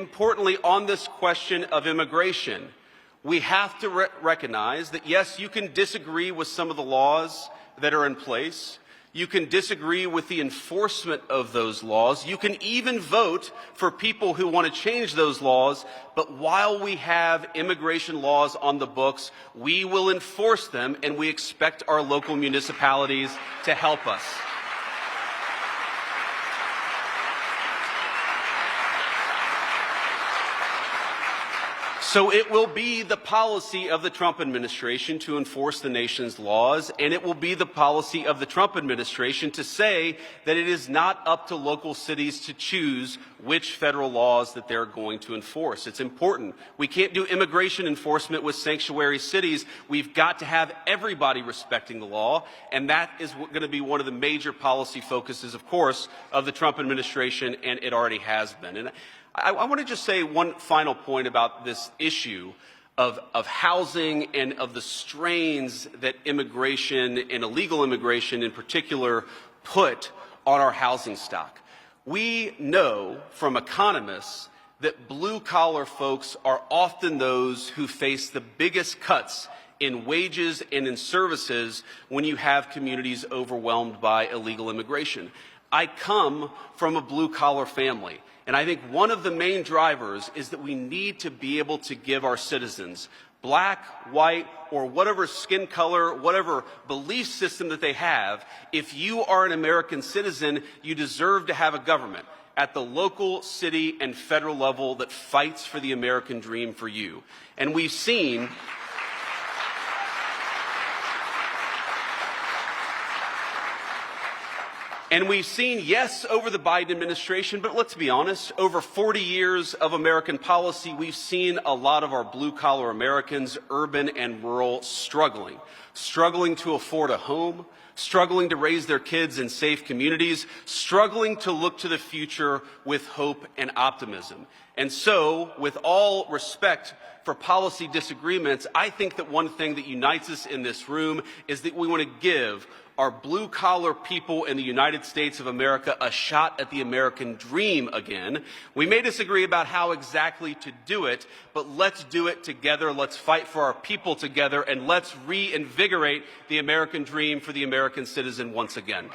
importantly, on this question of immigration, we have to recognize that, yes, you can disagree with some of the laws that are in place. You can disagree with the enforcement of those laws. You can even vote for people who want to change those laws. But while we have immigration laws on the books, we will enforce them, and we expect our local municipalities to help us. So it will be the policy of the Trump administration to enforce the nation's laws, and it will be the policy of the Trump administration to say that it is not up to local cities to choose which federal laws that they're going to enforce. It's important. We can't do immigration enforcement with sanctuary cities. We've got to have everybody respecting the law, and that is going to be one of the major policy focuses, of course, of the Trump administration, and it already has been. And I want to just say one final point about this issue of housing and of the strains that immigration and illegal immigration in particular put on our housing stock. We know from economists that blue-collar folks are often those who face the biggest cuts in wages and in services when you have communities overwhelmed by illegal immigration. I come from a blue-collar family. And I think one of the main drivers is that we need to be able to give our citizens, black, white, or whatever skin color, whatever belief system that they have, if you are an American citizen, you deserve to have a government at the local, city, and federal level that fights for the American dream for you. And we've seen yes, over the Biden administration, but let's be honest, over 40 years of American policy, we've seen a lot of our blue-collar Americans, urban and rural, struggling to afford a home, struggling to raise their kids in safe communities, struggling to look to the future with hope and optimism. And so, with all respect for policy disagreements, I think that one thing that unites us in this room is that we want to give our blue-collar people in the United States of America a shot at the American dream again. We may disagree about how exactly to do it, but let's do it together. Let's fight for our people together, and let's reinvigorate the American dream for the American citizen once again.